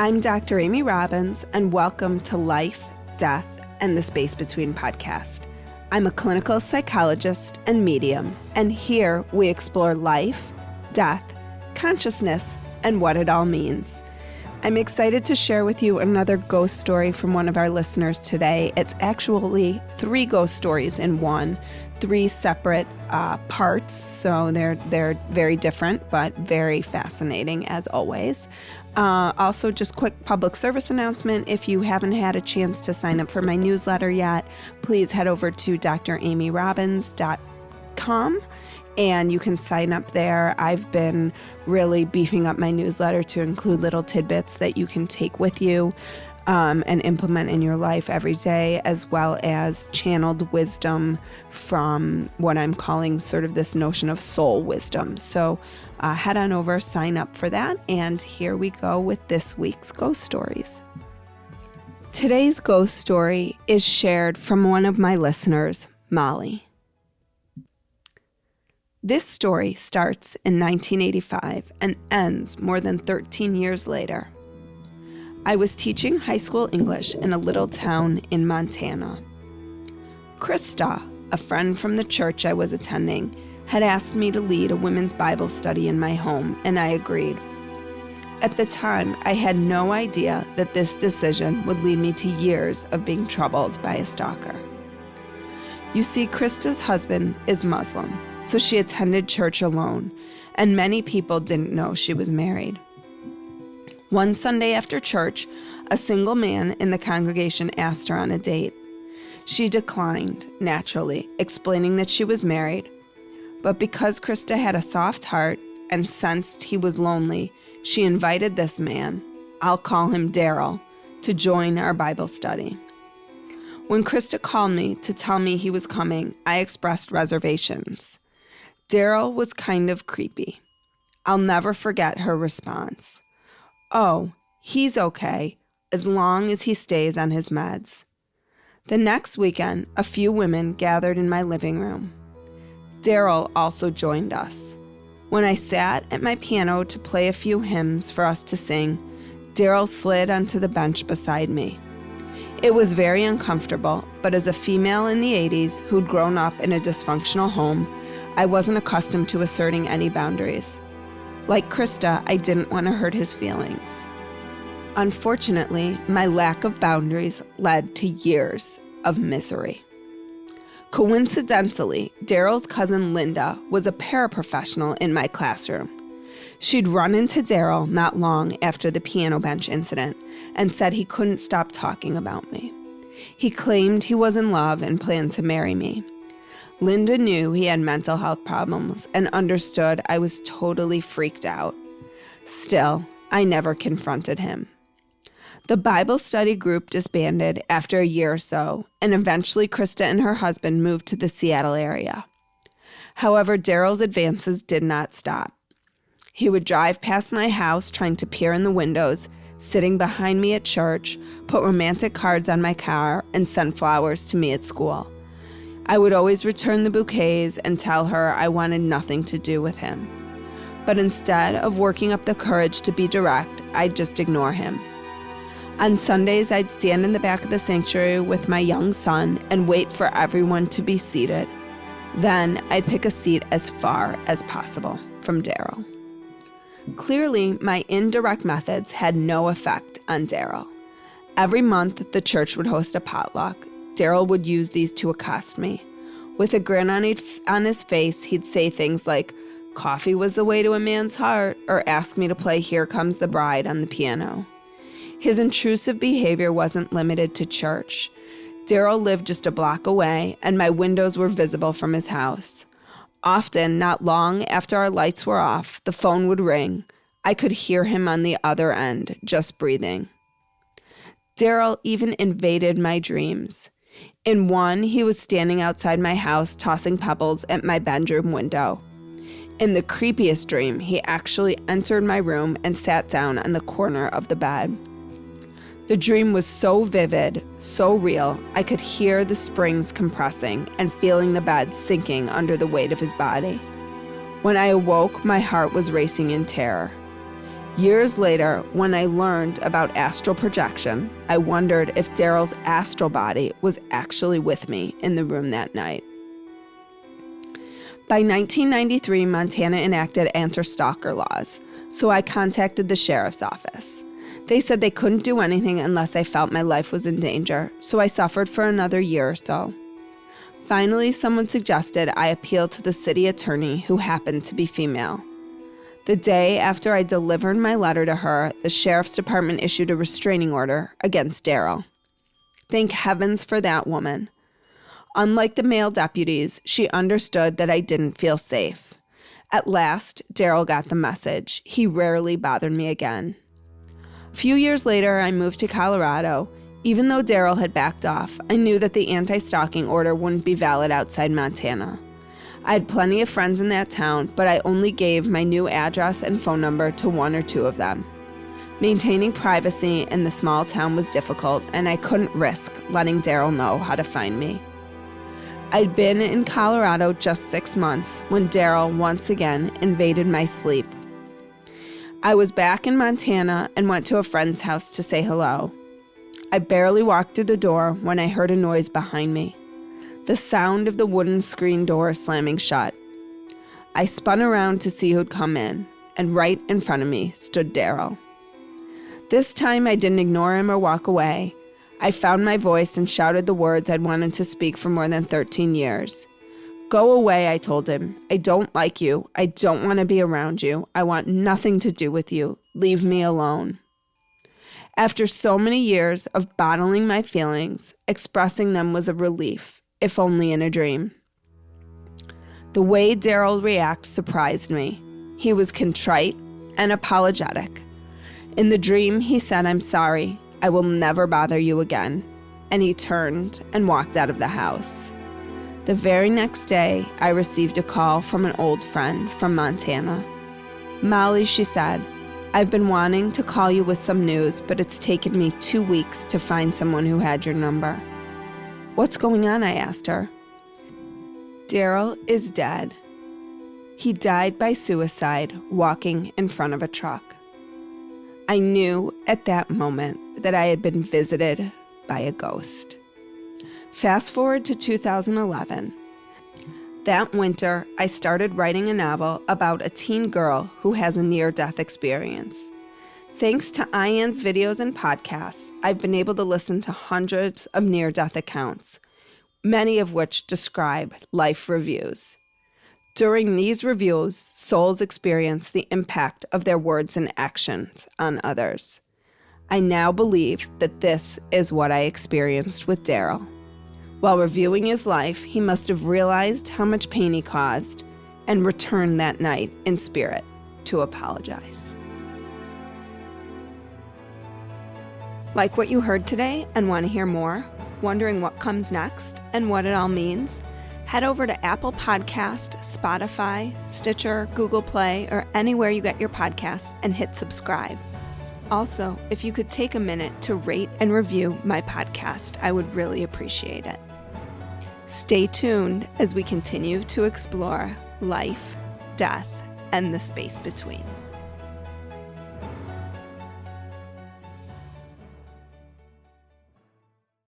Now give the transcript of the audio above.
I'm Dr. Amy Robbins, and welcome to Life, Death, and the Space Between podcast. I'm a clinical psychologist and medium, and here we explore life, death, consciousness, and what it all means. I'm excited to share with you another ghost story from one of our listeners today. It's actually 3 ghost stories in one, 3 separate parts, so they're very different, but very fascinating as always. Also, just quick public service announcement. If you haven't had a chance to sign up for my newsletter yet, please head over to dramyrobbins.com and you can sign up there. I've been really beefing up my newsletter to include little tidbits that you can take with you and implement in your life every day, as well as channeled wisdom from what I'm calling sort of this notion of soul wisdom. So head on over, sign up for that, and here we go with this week's ghost stories. Today's ghost story is shared from one of my listeners, Mollie. This story starts in 1985 and ends more than 13 years later. I was teaching high school English in a little town in Montana. Krista, a friend from the church I was attending, had asked me to lead a women's Bible study in my home, and I agreed. At the time, I had no idea that this decision would lead me to years of being troubled by a stalker. You see, Krista's husband is Muslim, so she attended church alone, and many people didn't know she was married. One Sunday after church, a single man in the congregation asked her on a date. She declined, naturally, explaining that she was married. But because Krista had a soft heart and sensed he was lonely, she invited this man, I'll call him Daryl, to join our Bible study. When Krista called me to tell me he was coming, I expressed reservations. Daryl was kind of creepy. I'll never forget her response. Oh, he's okay, as long as he stays on his meds. The next weekend, a few women gathered in my living room. Daryl also joined us. When I sat at my piano to play a few hymns for us to sing, Daryl slid onto the bench beside me. It was very uncomfortable, but as a female in the 80s who'd grown up in a dysfunctional home, I wasn't accustomed to asserting any boundaries. Like Krista, I didn't want to hurt his feelings. Unfortunately, my lack of boundaries led to years of misery. Coincidentally, Daryl's cousin Linda was a paraprofessional in my classroom. She'd run into Daryl not long after the piano bench incident and said he couldn't stop talking about me. He claimed he was in love and planned to marry me. Linda knew he had mental health problems and understood I was totally freaked out. Still, I never confronted him. The Bible study group disbanded after a year or so, and eventually Krista and her husband moved to the Seattle area. However, Daryl's advances did not stop. He would drive past my house trying to peer in the windows, sitting behind me at church, put romantic cards on my car, and send flowers to me at school. I would always return the bouquets and tell her I wanted nothing to do with him. But instead of working up the courage to be direct, I'd just ignore him. On Sundays, I'd stand in the back of the sanctuary with my young son and wait for everyone to be seated. Then I'd pick a seat as far as possible from Daryl. Clearly, my indirect methods had no effect on Daryl. Every month, the church would host a potluck. Daryl would use these to accost me. With a grin on his face, he'd say things like, "Coffee was the way to a man's heart," or ask me to play "Here Comes the Bride" on the piano. His intrusive behavior wasn't limited to church. Daryl lived just a block away, and my windows were visible from his house. Often, not long after our lights were off, the phone would ring. I could hear him on the other end, just breathing. Daryl even invaded my dreams. In one, he was standing outside my house tossing pebbles at my bedroom window. In the creepiest dream, he actually entered my room and sat down on the corner of the bed. The dream was so vivid, so real, I could hear the springs compressing and feeling the bed sinking under the weight of his body. When I awoke, my heart was racing in terror. Years later, when I learned about astral projection, I wondered if Daryl's astral body was actually with me in the room that night. By 1993, Montana enacted anti-stalker laws, so I contacted the sheriff's office. They said they couldn't do anything unless I felt my life was in danger, so I suffered for another year or so. Finally, someone suggested I appeal to the city attorney, who happened to be female. The day after I delivered my letter to her, the sheriff's department issued a restraining order against Daryl. Thank heavens for that woman. Unlike the male deputies, she understood that I didn't feel safe. At last, Daryl got the message. He rarely bothered me again. A few years later, I moved to Colorado. Even though Daryl had backed off, I knew that the anti-stalking order wouldn't be valid outside Montana. I had plenty of friends in that town, but I only gave my new address and phone number to one or two of them. Maintaining privacy in the small town was difficult, and I couldn't risk letting Daryl know how to find me. I'd been in Colorado just 6 months when Daryl once again invaded my sleep. I was back in Montana and went to a friend's house to say hello. I barely walked through the door when I heard a noise behind me. The sound of the wooden screen door slamming shut. I spun around to see who'd come in, and right in front of me stood Daryl. This time I didn't ignore him or walk away. I found my voice and shouted the words I'd wanted to speak for more than 13 years. Go away, I told him. I don't like you. I don't want to be around you. I want nothing to do with you. Leave me alone. After so many years of bottling my feelings, expressing them was a relief. If only in a dream. The way Daryl reacted surprised me. He was contrite and apologetic. In the dream, he said, "I'm sorry. I will never bother you again." And he turned and walked out of the house. The very next day, I received a call from an old friend from Montana. "Mollie," she said, "I've been wanting to call you with some news, but it's taken me 2 weeks to find someone who had your number." "What's going on?" I asked her. "Daryl is dead. He died by suicide walking in front of a truck." I knew at that moment that I had been visited by a ghost. Fast forward to 2011. That winter, I started writing a novel about a teen girl who has a near-death experience. Thanks to Ian's videos and podcasts, I've been able to listen to hundreds of near-death accounts, many of which describe life reviews. During these reviews, souls experience the impact of their words and actions on others. I now believe that this is what I experienced with Daryl. While reviewing his life, he must have realized how much pain he caused and returned that night in spirit to apologize. Like what you heard today and want to hear more? Wondering what comes next and what it all means? Head over to Apple Podcast, Spotify, Stitcher, Google Play, or anywhere you get your podcasts and hit subscribe. Also, if you could take a minute to rate and review my podcast, I would really appreciate it. Stay tuned as we continue to explore life, death, and the space between.